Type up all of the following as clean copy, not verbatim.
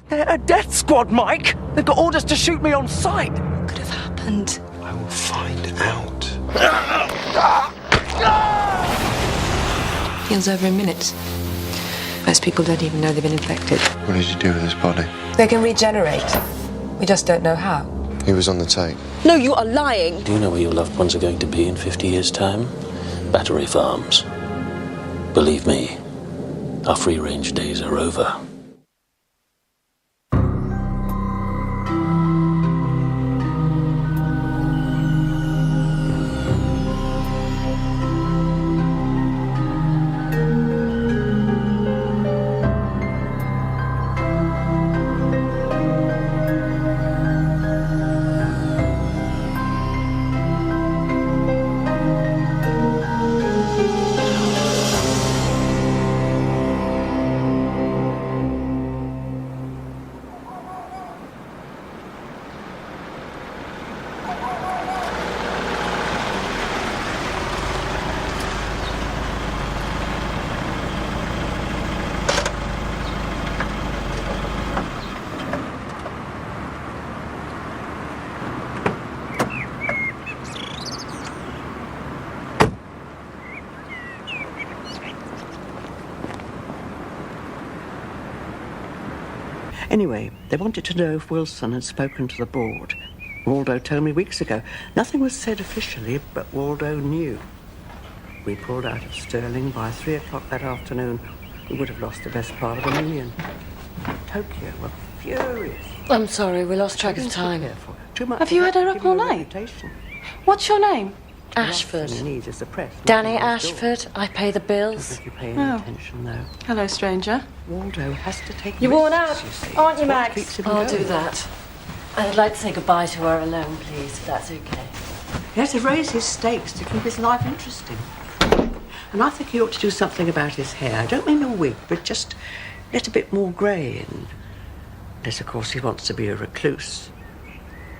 They're a death squad, Mike! They've got orders to shoot me on sight! What could have happened? I will find out. Feels over a minute. Most people don't even know they've been infected. What did you do with his body? They can regenerate. We just don't know how. He was on the take. No, you are lying. Do you know where your loved ones are going to be in 50 years' time? Battery farms. Believe me, our free-range days are over. Anyway, they wanted to know if Wilson had spoken to the board. Waldo told me weeks ago. Nothing was said officially, but Waldo knew. We pulled out of Stirling by 3 o'clock that afternoon. We would have lost the best part of $1 million. Tokyo were furious. I'm sorry, we lost track of time. Too much. Have you had her up all night? What's your name? Ashford. Danny Ashford. I pay the bills. You pay any attention, though. Hello, stranger. Waldo has to take. You're worn out, aren't you, Max? Max? I'll do that. I'd like to say goodbye to her alone, please, if that's okay. He has to raise his stakes to keep his life interesting. And I think he ought to do something about his hair. I don't mean a wig, but just let a bit more grey in. Unless, of course, he wants to be a recluse.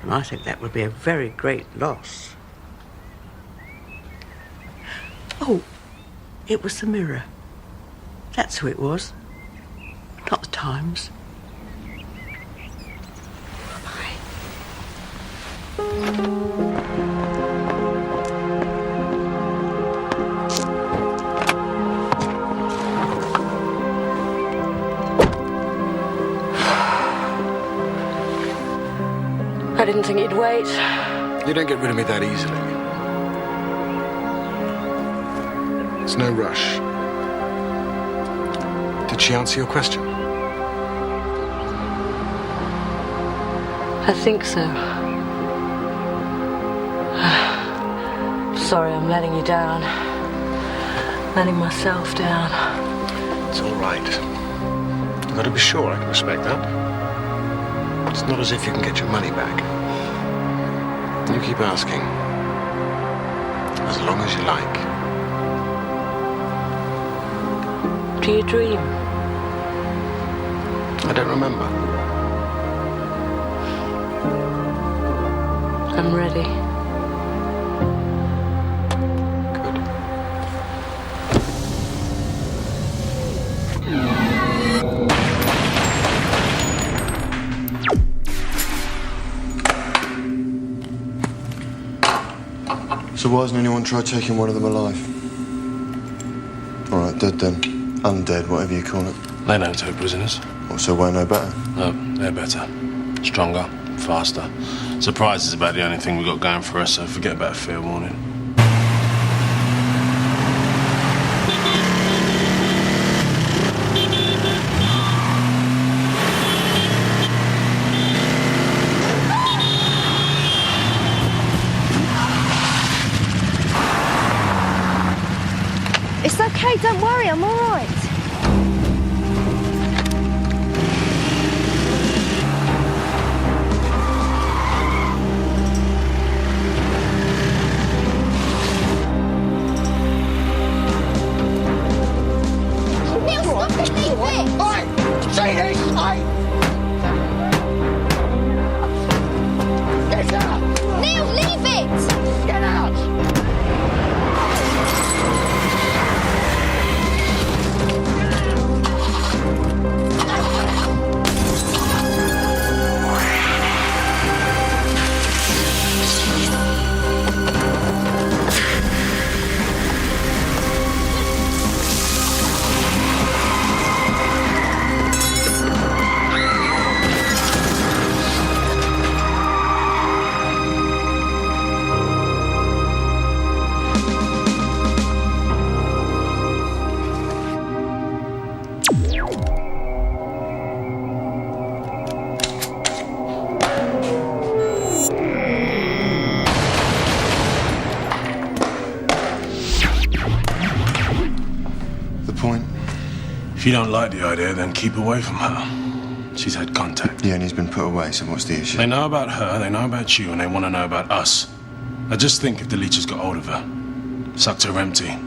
And I think that would be a very great loss. Oh, it was the Mirror. That's who it was. Not the Times. Bye. I didn't think you'd wait. You don't get rid of me that easily. There's no rush. Did she answer your question? I think so. Sorry, I'm letting you down. Letting myself down. It's all right. You've got to be sure I can respect that. It's not as if you can get your money back. You keep asking. As long as you like. Do you dream? I don't remember. I'm ready. Good. So why hasn't anyone tried taking one of them alive? All right, dead then. Undead, whatever you call it. They don't take prisoners. So we're no better? No, they're better. Stronger, faster. Surprise is about the only thing we've got going for us, so forget about fair warning. It's okay, don't worry, I'm all right. Neil, stop it, leave it! Say this! Get out! Neil, leave it! Get out! If you don't like the idea, then keep away from her. She's had contact. Yeah, and he's been put away, so what's the issue? They know about her, they know about you, and they want to know about us. I just think if the leeches got hold of her, sucked her empty,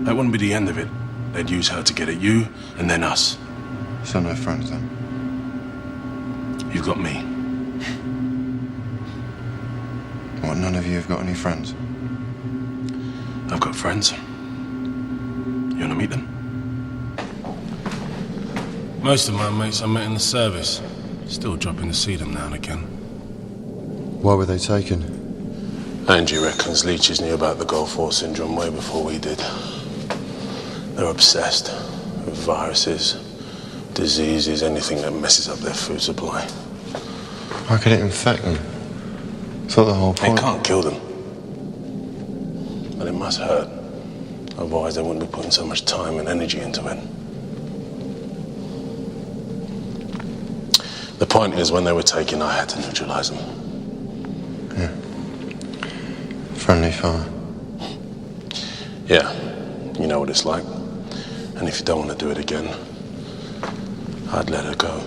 that wouldn't be the end of it. They'd use her to get at you, and then us. So no friends, then? You've got me. What, none of you have got any friends? I've got friends. You want to meet them? Most of my mates I met in the service. Still dropping to see them now and again. Why were they taken? Angie reckons leeches knew about the Gulf War syndrome way before we did. They're obsessed with viruses, diseases, anything that messes up their food supply. How could it infect them? I thought the whole point... It can't kill them. But it must hurt. Otherwise they wouldn't be putting so much time and energy into it. The point is, when they were taken, I had to neutralize them. Yeah. Friendly fire. Yeah. You know what it's like. And if you don't want to do it again, I'd let her go.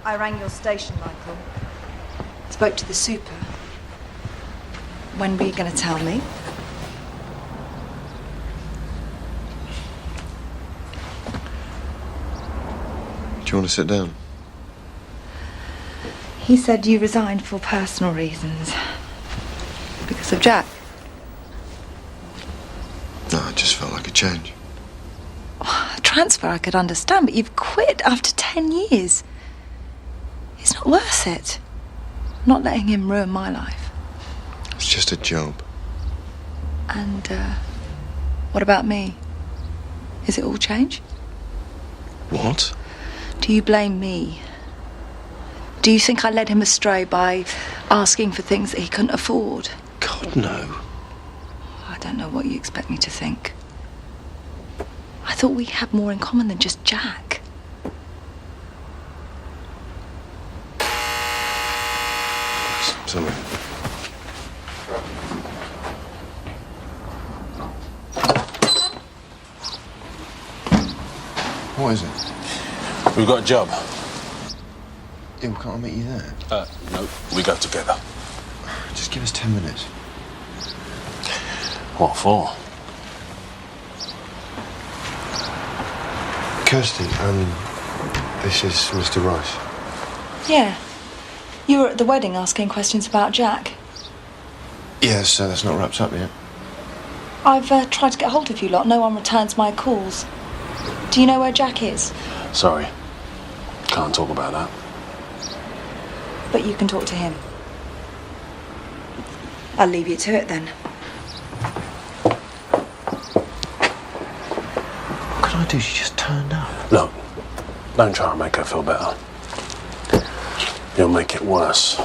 I rang your station, Michael. Spoke to the super. When were you going to tell me? Do you want to sit down? He said you resigned for personal reasons. Because of Jack. No, I just felt like a change. A transfer I could understand, but you've quit after 10 years. It's not worth it. I'm not letting him ruin my life. It's just a job. And, what about me? Is it all change? What? Do you blame me? Do you think I led him astray by asking for things that he couldn't afford? God, no. I don't know what you expect me to think. I thought we had more in common than just Jack. Sorry. What is it? We've got a job. Yeah, well, can't I meet you there? No, we go together. Just give us 10 minutes. What for? Kirsty, this is Mr. Rice. Yeah. You were at the wedding asking questions about Jack. Yes, that's not wrapped up yet. I've tried to get hold of you lot. No one returns my calls. Do you know where Jack is? Sorry. Can't talk about that. But you can talk to him. I'll leave you to it then. What could I do? She just turned up. Look, don't try and make her feel better. You'll make it worse.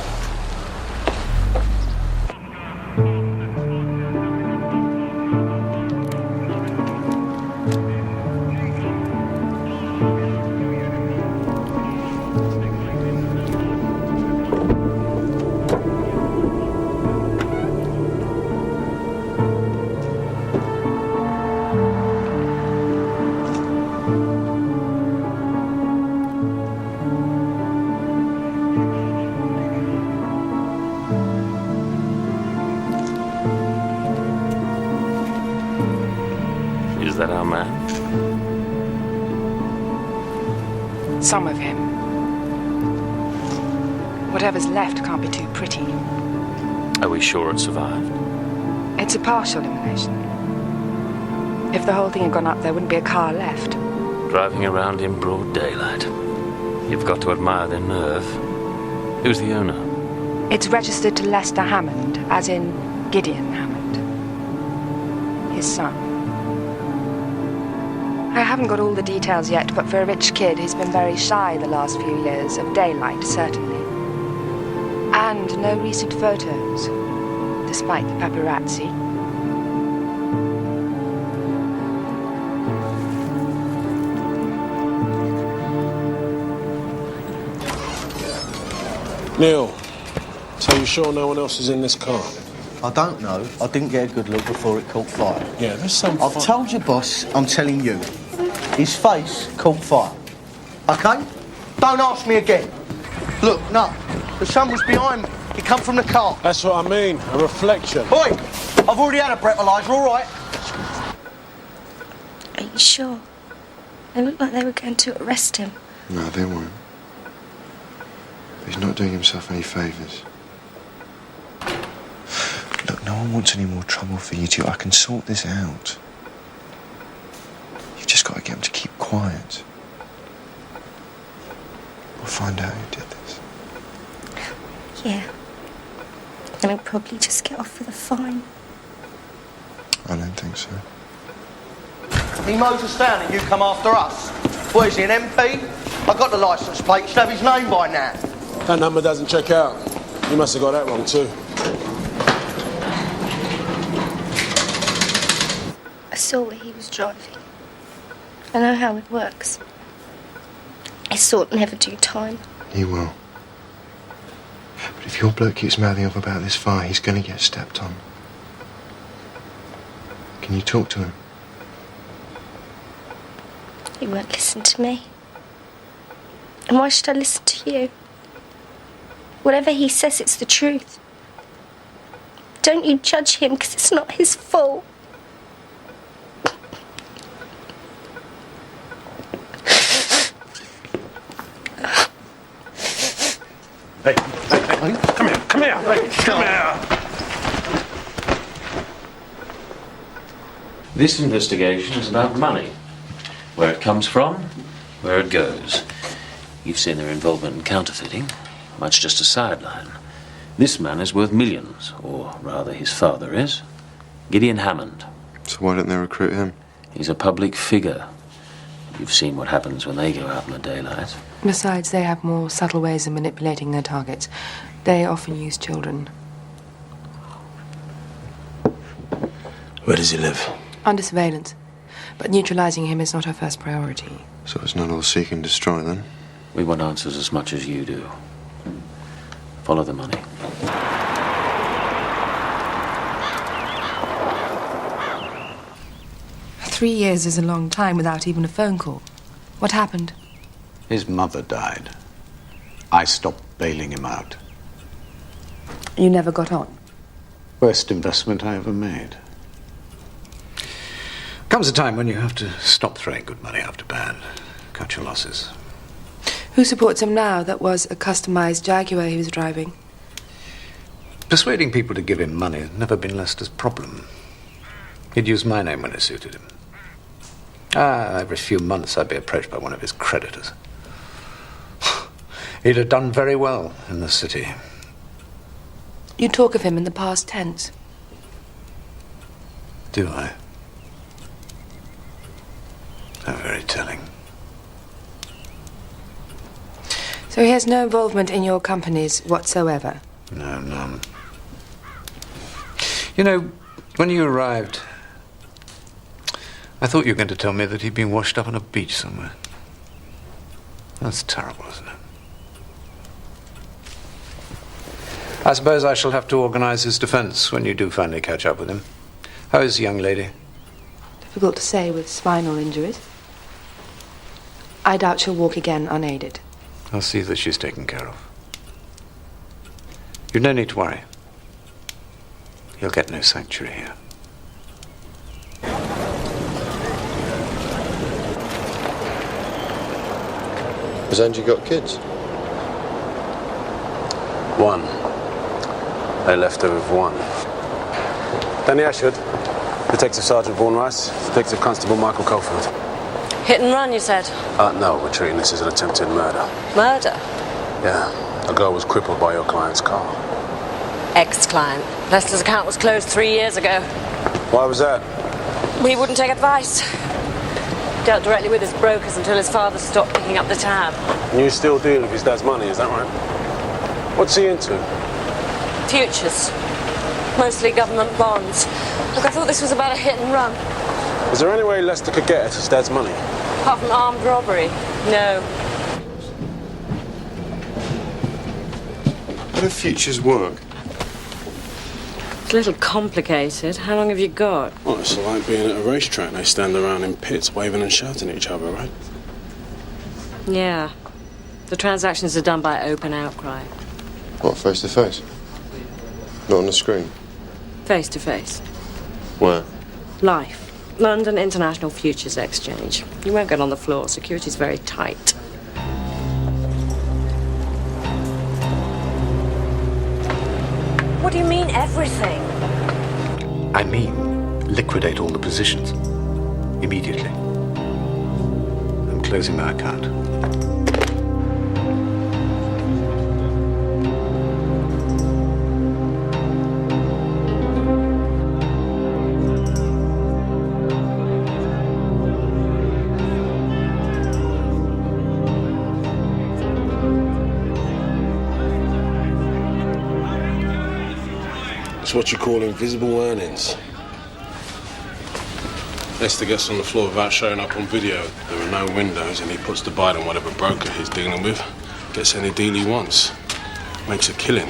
Is that our man? Some of him. Whatever's left can't be too pretty. Are we sure it survived? It's a partial elimination. If the whole thing had gone up, there wouldn't be a car left. Driving around in broad daylight. You've got to admire their nerve. Who's the owner? It's registered to Lester Hammond, as in Gideon Hammond. His son. I haven't got all the details yet, but for a rich kid, he's been very shy the last few years, of daylight, certainly. And no recent photos, despite the paparazzi. Neil, so you sure no one else is in this car? I don't know. I didn't get a good look before it caught fire. Yeah, there's some... I've told you, boss. I'm telling you. His face caught fire. OK? Don't ask me again. Look, no. The sun was behind me. It come from the car. That's what I mean. A reflection. Oi! I've already had a breathalyser, all right? Are you sure? They looked like they were going to arrest him. No, they won't. He's not doing himself any favours. Look, no one wants any more trouble for you two. I can sort this out. You've just got to get him to keep quiet. We'll find out who did this. Yeah. And he'll probably just get off with a fine. I don't think so. He mows us down and you come after us. What is he, an MP? I got the licence plate. You should have his name by now. That number doesn't check out. You must have got that wrong too. I saw where he was driving. I know how it works. I sort never do time. He will. But if your bloke keeps mouthing off about this fire, he's going to get stepped on. Can you talk to him? He won't listen to me. And why should I listen to you? Whatever he says, it's the truth. Don't you judge him, because it's not his fault. Hey, come here, come here, hey, come here. This investigation is about money. Where it comes from, where it goes. You've seen their involvement in counterfeiting, much just a sideline. This man is worth millions, or rather his father is. Gideon Hammond. So why don't they recruit him? He's a public figure. You've seen what happens when they go out in the daylight. Besides, they have more subtle ways of manipulating their targets. They often use children. Where does he live? Under surveillance. But neutralizing him is not our first priority. So it's not all seek and destroy, then? We want answers as much as you do. Follow the money. Three years is a long time without even a phone call. What happened? His mother died. I stopped bailing him out. You never got on? Worst investment I ever made. Comes a time when you have to stop throwing good money after bad. Cut your losses. Who supports him now? That was a customized Jaguar he was driving. Persuading people to give him money has never been Lester's problem. He'd use my name when it suited him. Every few months I'd be approached by one of his creditors. He'd have done very well in the city. You talk of him in the past tense. Do I? How very telling. So he has no involvement in your companies whatsoever? No, none. You know, when you arrived, I thought you were going to tell me that he'd been washed up on a beach somewhere. That's terrible, isn't it? I suppose I shall have to organize his defense when you do finally catch up with him. How is the young lady? Difficult to say with spinal injuries. I doubt she'll walk again unaided. I'll see that she's taken care of. You've no need to worry. You'll get no sanctuary here. Has Angie got kids? One. They left her with one. Danny Ashford, Detective Sergeant Vaughan Rice, Detective Constable Michael Colefield. Hit and run, you said? No, we're treating this as an attempted murder. Murder? Yeah. A girl was crippled by your client's car. Ex-client. Lester's account was closed 3 years ago. Why was that? He wouldn't take advice. Dealt directly with his brokers until his father stopped picking up the tab. And you still deal with his dad's money, is that right? What's he into? Futures. Mostly government bonds. Look, I thought this was about a hit and run. Is there any way Lester could get at his dad's money? Apart from armed robbery? No. do futures work? It's a little complicated. How long have you got? Well, it's like being at a racetrack. They stand around in pits waving and shouting at each other, right? Yeah. The transactions are done by open outcry. What, face to face? Not on the screen? Face to face. Where? Life. London International Futures Exchange. You won't get on the floor. Security's very tight. What do you mean, everything? I mean, liquidate all the positions. Immediately. I'm closing my account. It's what you call invisible earnings. Lester gets on the floor without showing up on video. There are no windows, and he puts the bite on whatever broker he's dealing with. Gets any deal he wants. Makes a killing,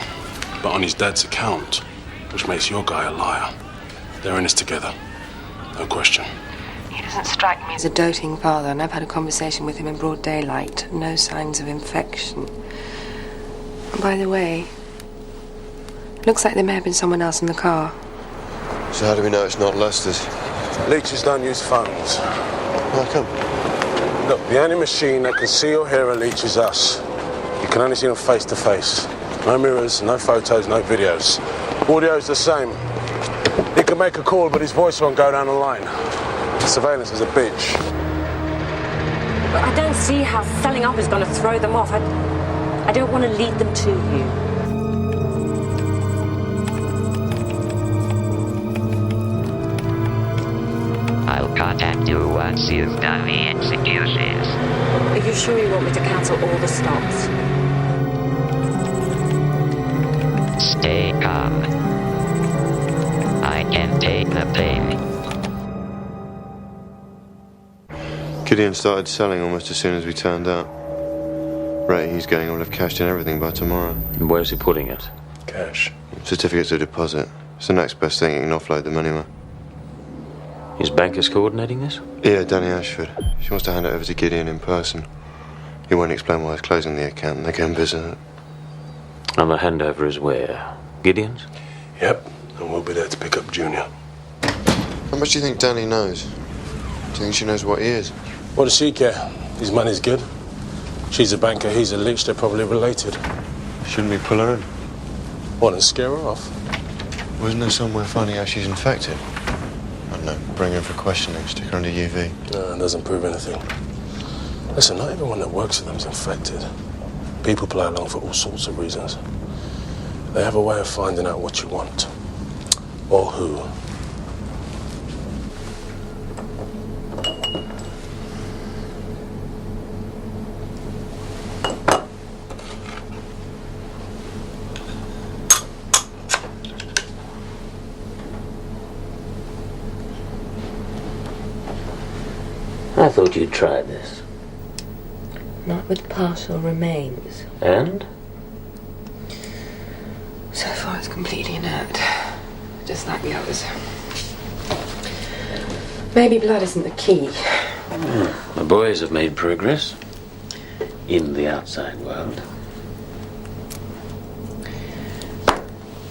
but on his dad's account, which makes your guy a liar. They're in this together. No question. He doesn't strike me as a doting father, and I've had a conversation with him in broad daylight. No signs of infection. And by the way, looks like there may have been someone else in the car. So how do we know it's not Lester's? Leeches don't use phones. How come? Look, the only machine that can see or hear a leech is us. You can only see them face to face. No mirrors, no photos, no videos. Audio's the same. He can make a call, but his voice won't go down the line. Surveillance is a bitch. But I don't see how selling up is going to throw them off. I don't want to lead them to you. I'll contact you once you've done the executions. Are you sure you want me to cancel all the stops? Stay calm. I can take the pain. Gideon started selling almost as soon as we turned up. Right, he's going will have cashed in everything by tomorrow. And where's he putting it? Cash. Certificates of deposit. It's the next best thing. You can offload them anywhere. His banker's coordinating this? Yeah, Danny Ashford. She wants to hand it over to Gideon in person. He won't explain why he's closing the account and they can visit it. And the handover is where? Gideon's? Yep, and we'll be there to pick up Junior. How much do you think Danny knows? Do you think she knows what he is? What does she care? His money's good. She's a banker, he's a leech, they're probably related. Shouldn't we pull her in? What, and scare her off? Wasn't there somewhere finding out she's infected? I don't know, bring her in for questioning, stick her under UV. No, it doesn't prove anything. Listen, not everyone that works for them's infected. People play along for all sorts of reasons. They have a way of finding out what you want. Or who. I thought you'd try this. Not with partial remains. And? So far, it's completely inert. Just like the others. Maybe blood isn't the key. The boys have made progress in the outside world.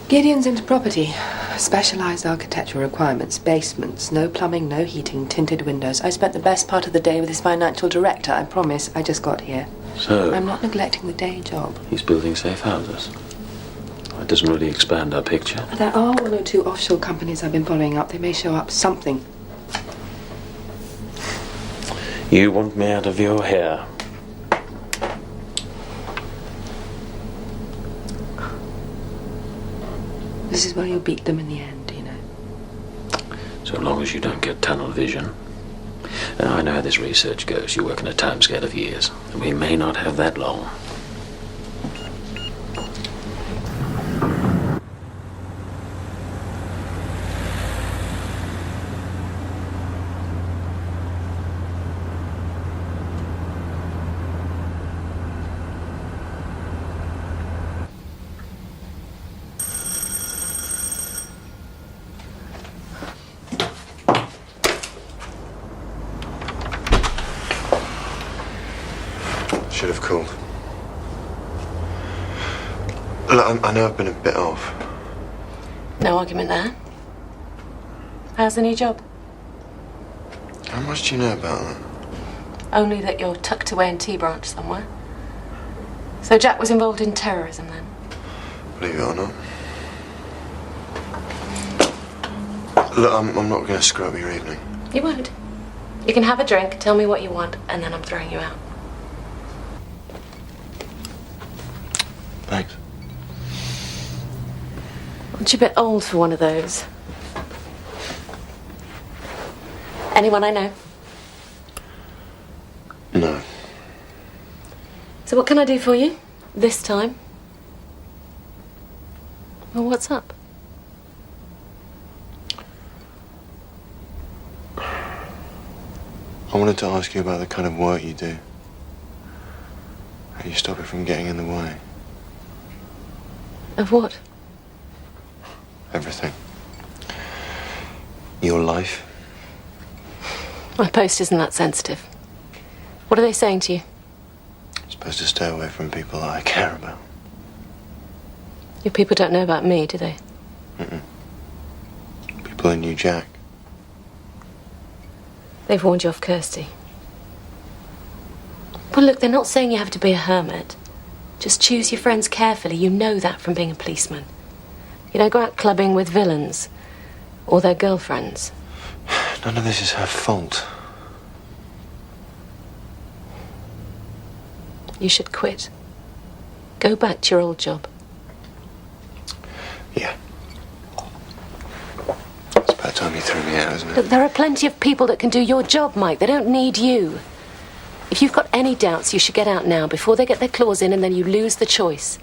Gideon's into property. Specialised architectural requirements. Basements. No plumbing, no heating, tinted windows. I spent the best part of the day with his financial director. I promise. I just got here. So? I'm not neglecting the day job. He's building safe houses. That doesn't really expand our picture. There are one or two offshore companies I've been following up. They may show up something. You want me out of your hair? This is where you'll beat them in the end, you know. So long as you don't get tunnel vision. Now, I know how this research goes. You work on a timescale of years, and we may not have that long. Should have called. Look, I know I've been a bit off. No argument there. How's the new job? How much do you know about that? Only that you're tucked away in T Branch somewhere. So Jack was involved in terrorism then? Believe it or not. Look, I'm not going to screw up your evening. You won't. You can have a drink, tell me what you want, and then I'm throwing you out. Thanks. Aren't you a bit old for one of those? Anyone I know? No. So what can I do for you this time? Well, what's up? I wanted to ask you about the kind of work you do. How you stop it from getting in the way. Of what? Everything. Your life. My post isn't that sensitive. What are they saying to you? I'm supposed to stay away from people that I care about. Your people don't know about me, do they? Mm-mm. People who knew Jack. They've warned you off Kirsty. Well, look, they're not saying you have to be a hermit. Just choose your friends carefully. You know that from being a policeman. You don't go out clubbing with villains or their girlfriends. None of this is her fault. You should quit. Go back to your old job. Yeah. It's about time you threw me out, isn't it? Look, there are plenty of people that can do your job, Mike. They don't need you. If you've got any doubts, you should get out now before they get their claws in and then you lose the choice.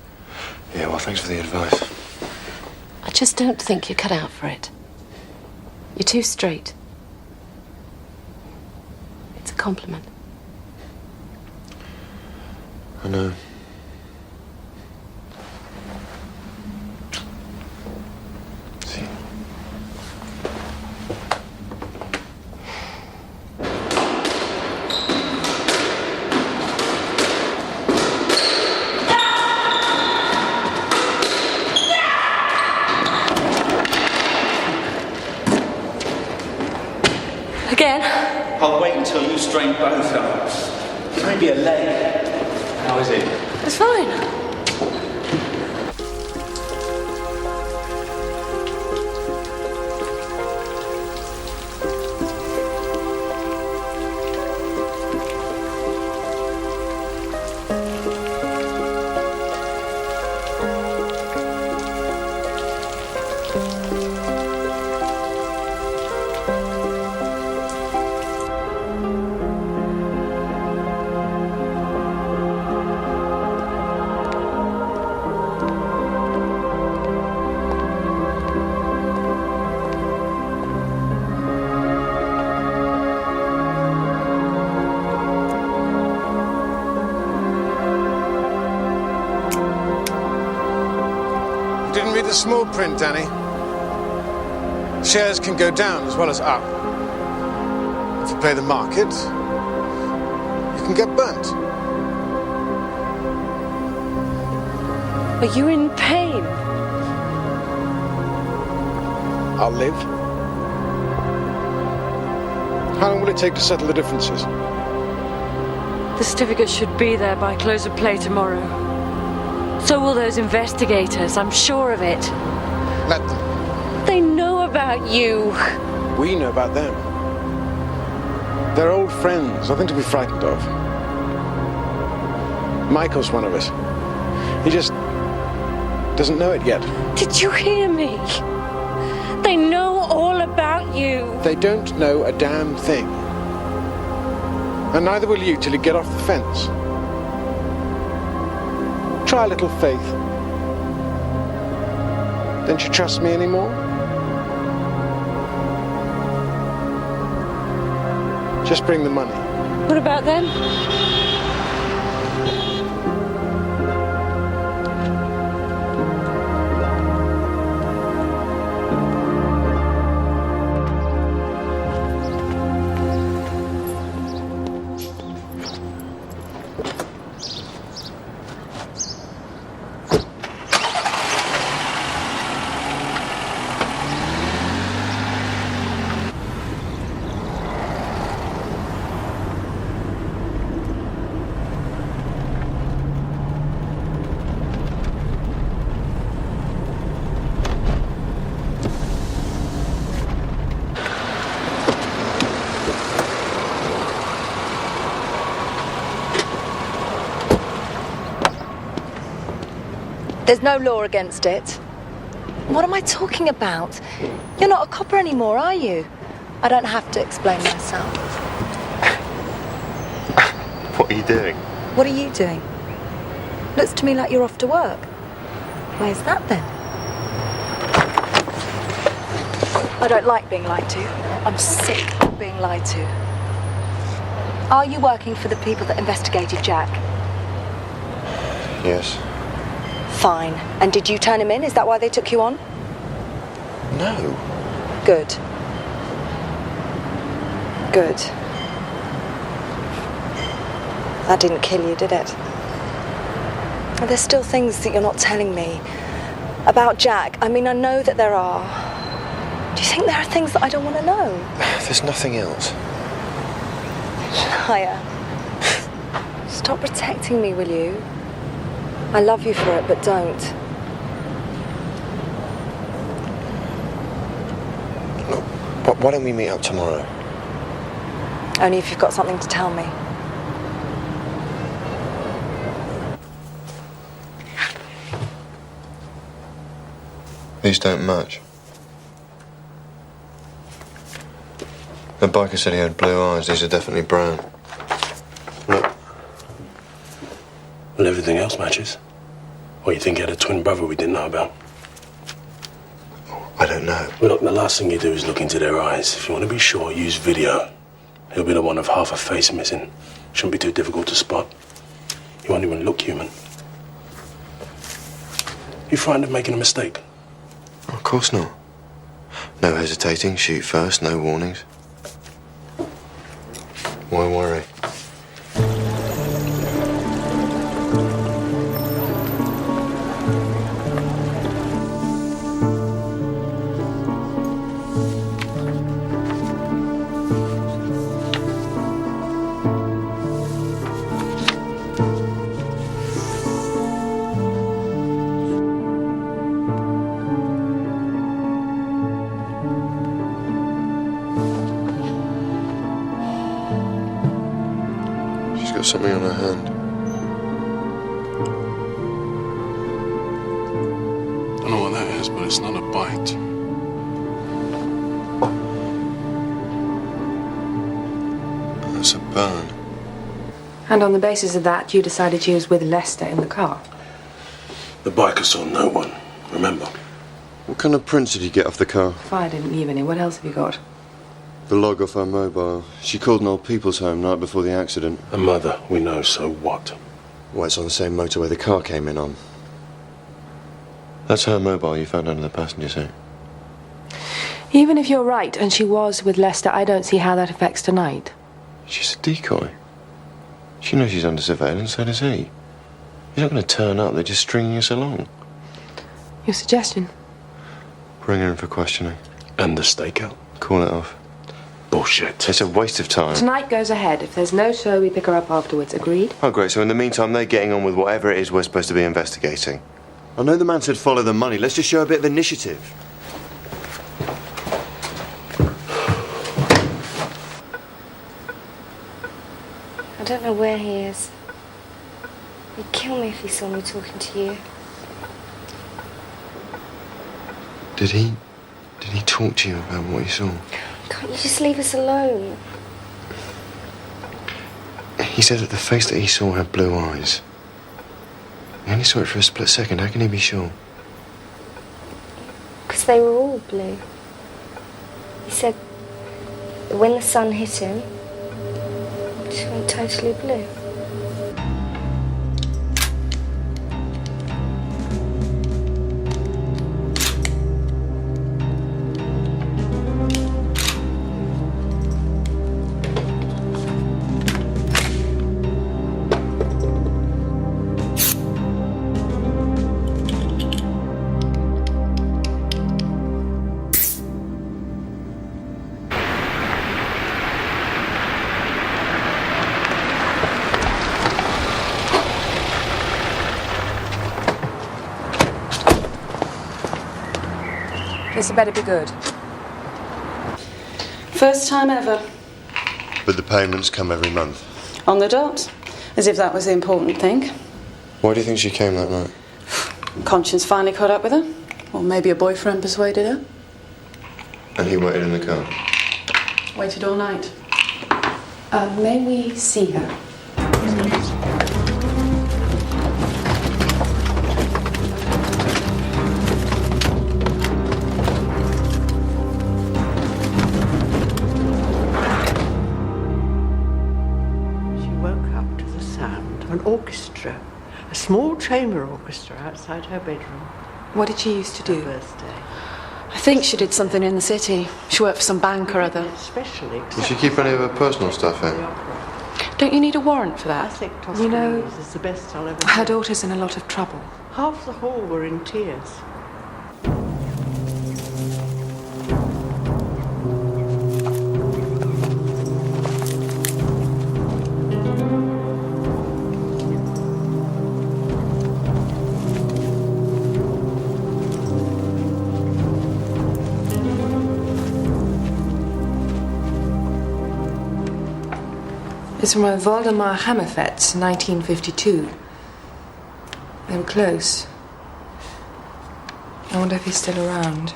Yeah, well, thanks for the advice. I just don't think you're cut out for it. You're too straight. It's a compliment. I know. See. Again? I'll wait until you strain both arms. Maybe a leg. How is it? It's fine. Didn't read the small print, Danny. Shares can go down as well as up. If you play the market, you can get burnt. Are you in pain? I'll live. How long will it take to settle the differences? The certificate should be there by close of play tomorrow. So will those investigators, I'm sure of it. Let them. They know about you. We know about them. They're old friends, nothing to be frightened of. Michael's one of us. He just doesn't know it yet. Did you hear me? They know all about you. They don't know a damn thing. And neither will you till you get off the fence. Try a little faith. Don't you trust me anymore? Just bring the money. What about them? There's no law against it. What am I talking about? You're not a copper anymore, are you? I don't have to explain myself. What are you doing? What are you doing? Looks to me like you're off to work. Where's that then? I don't like being lied to. I'm sick of being lied to. Are you working for the people that investigated Jack? Yes. Fine. And did you turn him in? Is that why they took you on? No. Good. Good. That didn't kill you, did it? There's still things that you're not telling me about Jack. I mean, I know that there are. Do you think there are things that I don't want to know? There's nothing else. Shia, stop protecting me, will you? I love you for it, but don't. Look, why don't we meet up tomorrow? Only if you've got something to tell me. These don't match. The biker said he had blue eyes. These are definitely brown. Look. Well, everything else matches. Or you think he had a twin brother we didn't know about? I don't know. Well, look, the last thing you do is look into their eyes. If you want to be sure, use video. He'll be the one of half a face missing. Shouldn't be too difficult to spot. He won't even look human. You frightened of making a mistake? Of course not. No hesitating, shoot first, no warnings. Why worry? Something on her hand. I don't know what that is, but it's not a bite. That's a burn. And on the basis of that, you decided she was with Lester in the car? The biker saw no one, remember? What kind of prints did you get off the car? Fire didn't leave any. What else have you got? The log off her mobile. She called an old people's home night before the accident. A mother, we know, so what? Well, it's on the same motorway the car came in on. That's her mobile you found under the passenger seat. Even if you're right and she was with Lester, I don't see how that affects tonight. She's a decoy. She knows she's under surveillance, so does he. He's not going to turn up, they're just stringing us along. Your suggestion? Bring her in for questioning. And the stakeout? Call it off. Bullshit. It's a waste of time. Tonight goes ahead. If there's no show, we pick her up afterwards. Agreed? Oh, great. So in the meantime, they're getting on with whatever it is we're supposed to be investigating. I know the man said follow the money. Let's just show a bit of initiative. I don't know where he is. He'd kill me if he saw me talking to you. Did he talk to you about what he saw? Can't you just leave us alone? He said that the face that he saw had blue eyes. He only saw it for a split second. How can he be sure? Because they were all blue. He said that when the sun hit him, it just went totally blue. This had better be good. First time ever. But the payments come every month. On the dot. As if that was the important thing. Why do you think she came that night? Conscience finally caught up with her? Or maybe a boyfriend persuaded her? And he waited in the car. Waited all night. May we see her? She woke up to the sound of an orchestra, a small chamber orchestra outside her bedroom. What did she used to do? Her birthday. I think she did something in the city. She worked for some bank or other. Especially. Did she keep any of her personal stuff in? Don't you need a warrant for that? I think You know, is the best I'll ever her do. daughter's in a lot of trouble. Half the hall were in tears. It's from a Waldemar Hammerfest, 1952. They were close. I wonder if he's still around.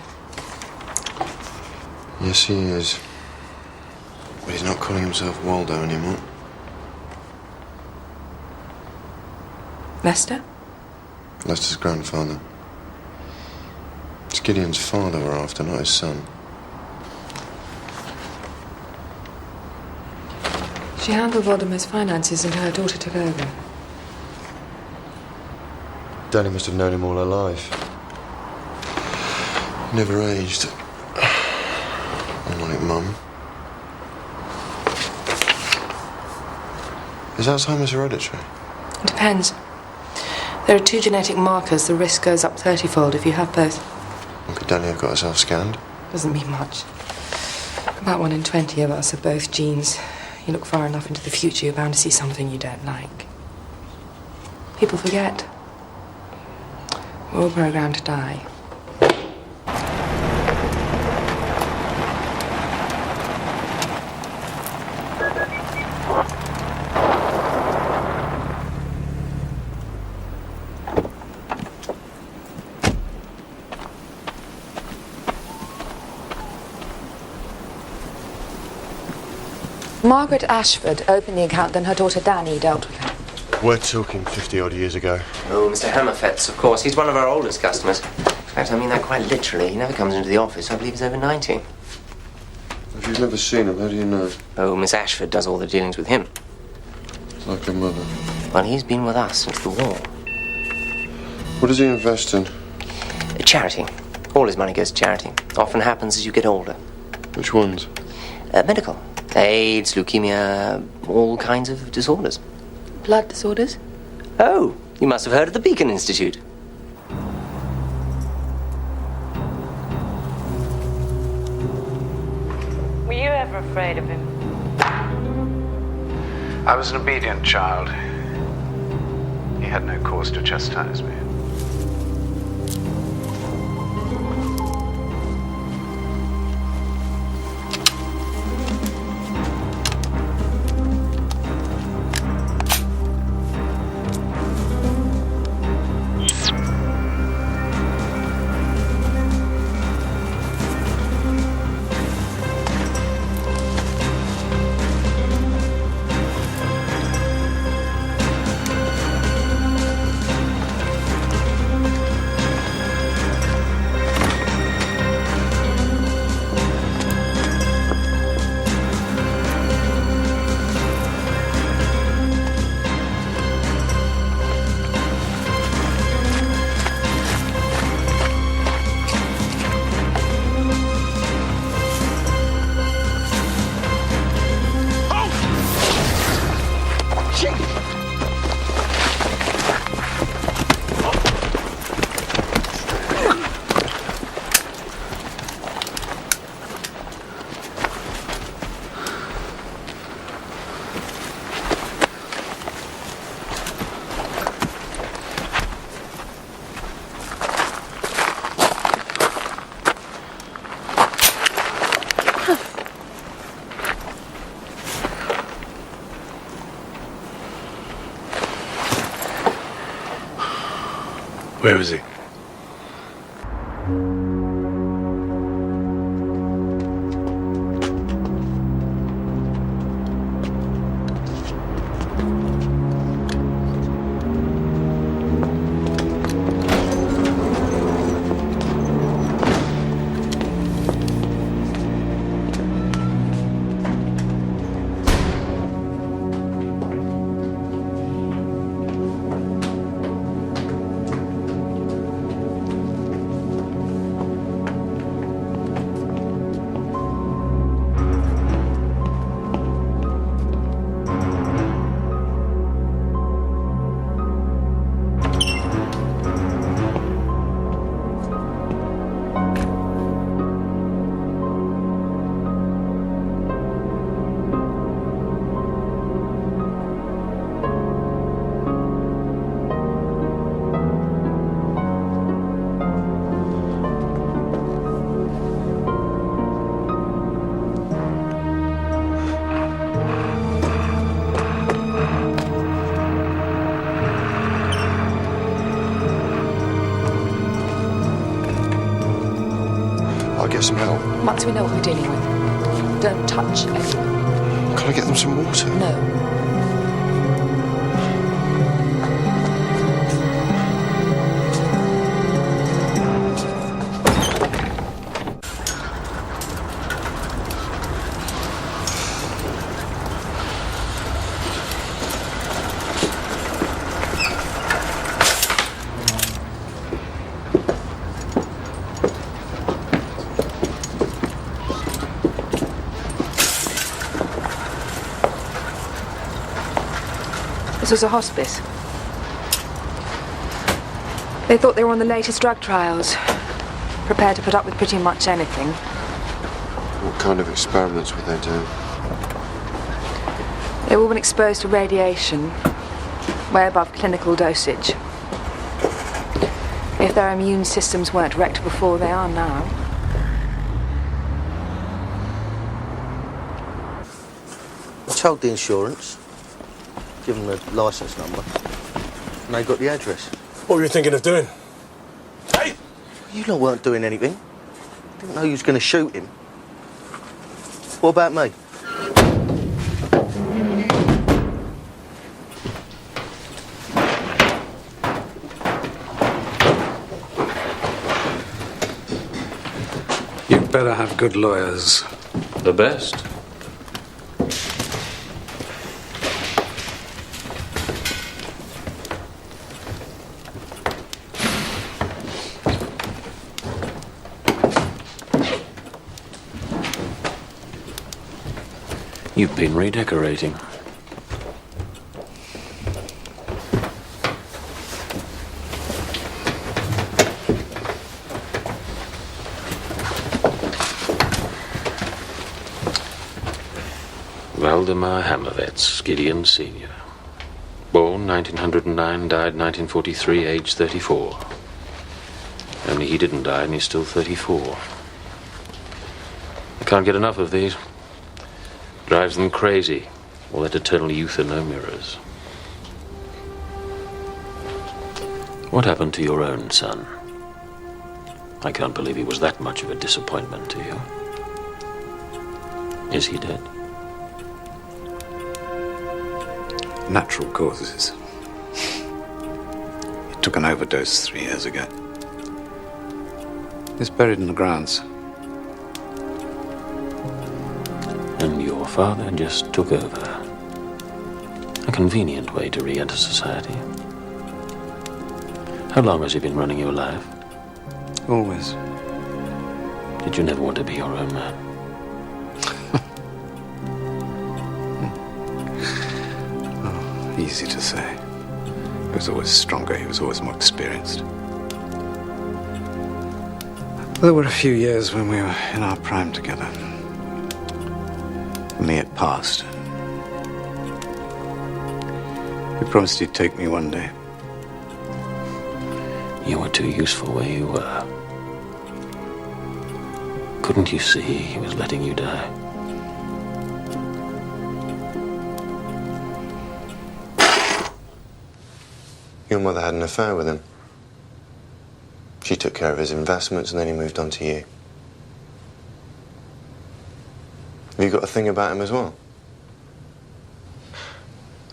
Yes, he is. But he's not calling himself Waldo anymore. Lester? Lester's grandfather. It's Gideon's father we're after, not his son. She handled Waldemar's finances until her daughter took over. Danny must have known him all her life. Never aged. Unlike Mum. Is Alzheimer's hereditary? It depends. There are 2 genetic markers. The risk goes up 30-fold if you have both. Or could Danny have got herself scanned? Doesn't mean much. About 1 in 20 of us have both genes. You look far enough into the future, you're bound to see something you don't like. People forget. We're all programmed to die. Margaret Ashford opened the account, then her daughter Danny dealt with her. We're talking 50-odd years ago. Oh, Mr. Hammerfetz, of course. He's one of our oldest customers. In fact, I mean that quite literally. He never comes into the office. I believe he's over 90. If you've never seen him, how do you know? Oh, Miss Ashford does all the dealings with him. It's like a mother. Well, he's been with us since the war. What does he invest in? Charity. All his money goes to charity. Often happens as you get older. Which ones? Medical. AIDS, leukemia, all kinds of disorders. Blood disorders? Oh, you must have heard of the Beacon Institute. Were you ever afraid of him? I was an obedient child. He had no cause to chastise me. Where is he? I'll get some help. Once we know what we're dealing with, don't touch anyone. Can I get them some water? No. This was a hospice. They thought they were on the latest drug trials, prepared to put up with pretty much anything. What kind of experiments would they do? They've all been exposed to radiation, way above clinical dosage. If their immune systems weren't wrecked before, they are now. I told the insurance, give them the licence number, and they got the address. What were you thinking of doing? Hey! You lot weren't doing anything. Didn't know you was going to shoot him. What about me? You'd better have good lawyers. The best. You've been redecorating. Valdemar Hammervetz, Gideon Sr. Born 1909, died 1943, age 34. Only he didn't die and he's still 34. I can't get enough of these. Drives them crazy. All that eternal youth and no mirrors. What happened to your own son? I can't believe he was that much of a disappointment to you. Is he dead? Natural causes. He took an overdose 3 years ago. He's buried in the grounds. And your father just took over. A convenient way to re-enter society. How long has he been running your life? Always. Did you never want to be your own man? Oh, easy to say. He was always stronger, he was always more experienced. There were a few years when we were in our prime together. For me, it passed. He promised he'd take me one day. You were too useful where you were. Couldn't you see he was letting you die? Your mother had an affair with him. She took care of his investments and then he moved on to you. Have you got a thing about him as well?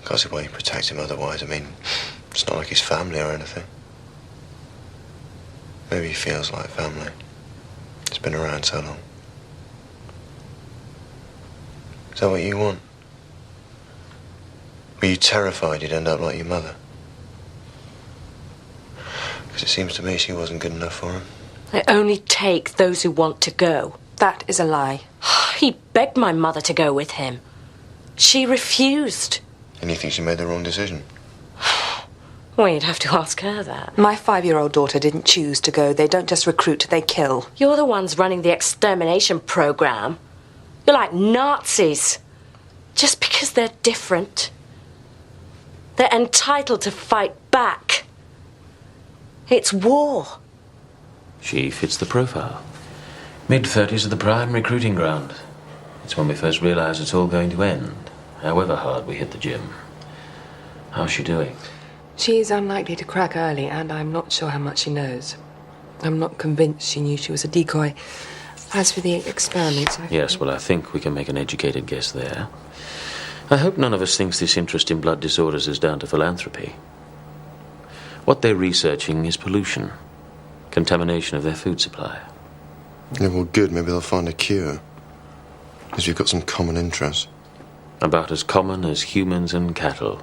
Can't see why you protect him otherwise. I mean, it's not like he's family or anything. Maybe he feels like family. He's been around so long. Is that what you want? Were you terrified you'd end up like your mother? Because it seems to me she wasn't good enough for him. I only take those who want to go. That is a lie. He begged my mother to go with him. She refused. And you think she made the wrong decision? Well, you'd have to ask her that. My 5-year-old daughter didn't choose to go. They don't just recruit, they kill. You're the ones running the extermination program. You're like Nazis. Just because they're different. They're entitled to fight back. It's war. She fits the profile. Mid-30s are the prime recruiting ground. It's when we first realise it's all going to end, however hard we hit the gym. How's she doing? She's unlikely to crack early, and I'm not sure how much she knows. I'm not convinced she knew she was a decoy. As for the experiments, Yes, well, I think we can make an educated guess there. I hope none of us thinks this interest in blood disorders is down to philanthropy. What they're researching is pollution, contamination of their food supply. Yeah, well, good. Maybe they'll find a cure. Because we've got some common interests. About as common as humans and cattle.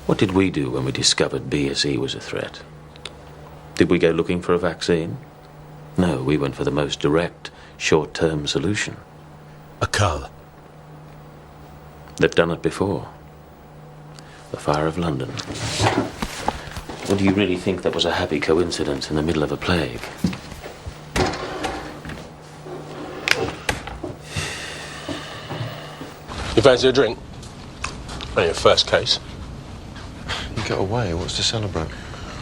What did we do when we discovered BSE was a threat? Did we go looking for a vaccine? No, we went for the most direct, short-term solution. A cull. They've done it before. The Fire of London. Or do you really think that was a happy coincidence in the middle of a plague? You fancy a drink? Only your first case. You got away. What's to celebrate?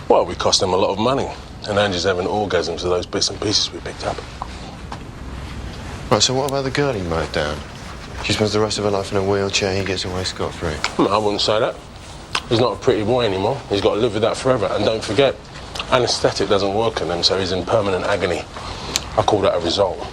Well, we cost them a lot of money. And Angie's having orgasms of those bits and pieces we picked up. Right, so what about the girl he mowed down? She spends the rest of her life in a wheelchair, he gets away scot-free. I wouldn't say that. He's not a pretty boy anymore. He's got to live with that forever. And don't forget, anaesthetic doesn't work on him, so he's in permanent agony. I call that a result.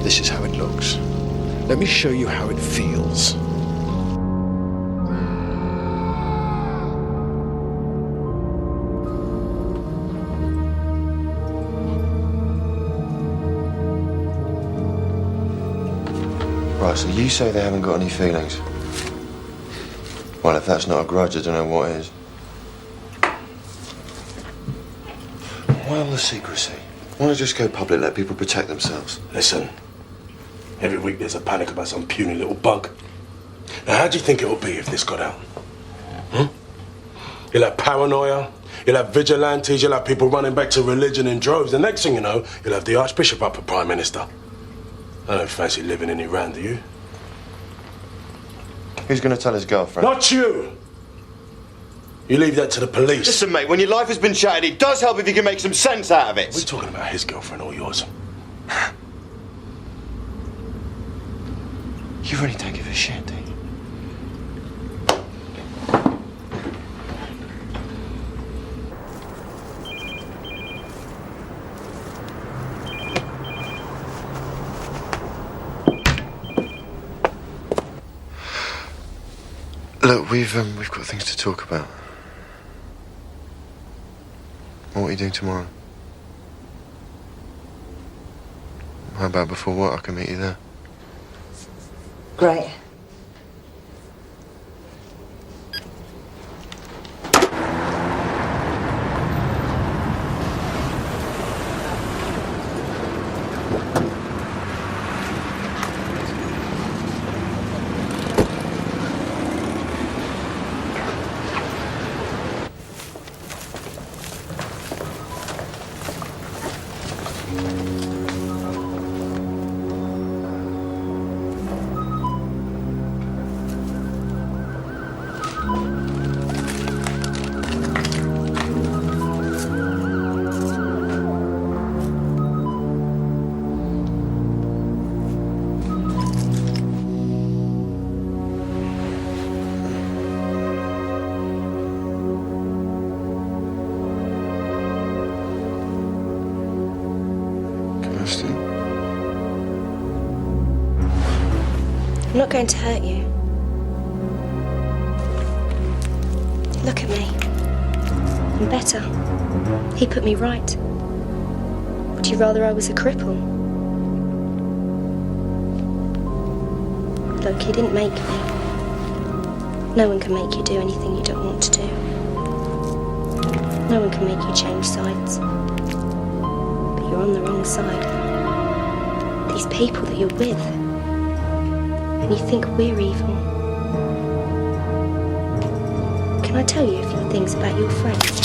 This is how it looks. Let me show you how it feels. Right, so you say they haven't got any feelings. Well, if that's not a grudge, I don't know what is. Why all the secrecy? Why not just go public, let people protect themselves? Listen, every week there's a panic about some puny little bug. Now, how do you think it will be if this got out? You'll have paranoia, you'll have vigilantes, you'll have people running back to religion in droves. The next thing you know, you'll have the Archbishop up for Prime Minister. I don't fancy living in Iran, do you? Who's going to tell his girlfriend? Not you! You leave that to the police. Listen, mate, when your life has been shattered, it does help if you can make some sense out of it. We're talking about his girlfriend or yours. You really don't give a shit, do you? Look, we've got things to talk about. What are you doing tomorrow? How about before work? I can meet you there. Great. I'm not going to hurt you. Look at me. I'm better. He put me right. Would you rather I was a cripple? Look, he didn't make me. No one can make you do anything you don't want to do. No one can make you change sides. But you're on the wrong side. These people that you're with. And you think we're evil. Can I tell you a few things about your friends?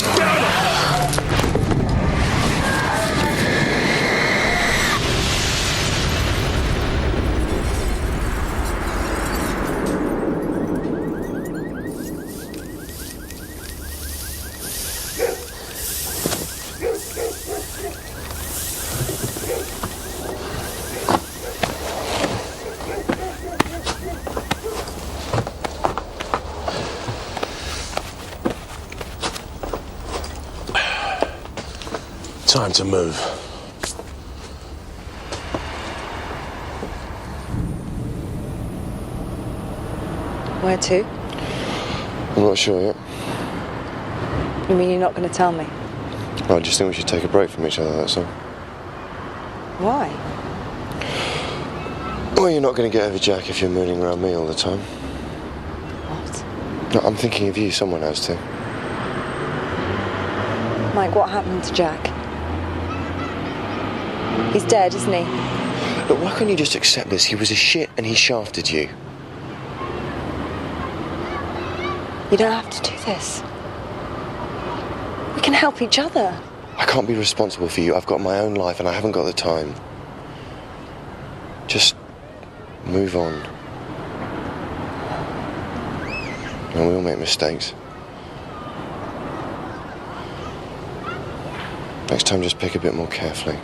Time to move. Where to? I'm not sure yet. You mean you're not going to tell me? I just think we should take a break from each other, that's all. Why? Well, you're not going to get over Jack if you're mooning around me all the time. What? No, I'm thinking of you. Someone has to. Mike, what happened to Jack? He's dead, isn't he? Look, why can't you just accept this? He was a shit and he shafted you. You don't have to do this. We can help each other. I can't be responsible for you. I've got my own life and I haven't got the time. Just move on. And we all make mistakes. Next time, just pick a bit more carefully.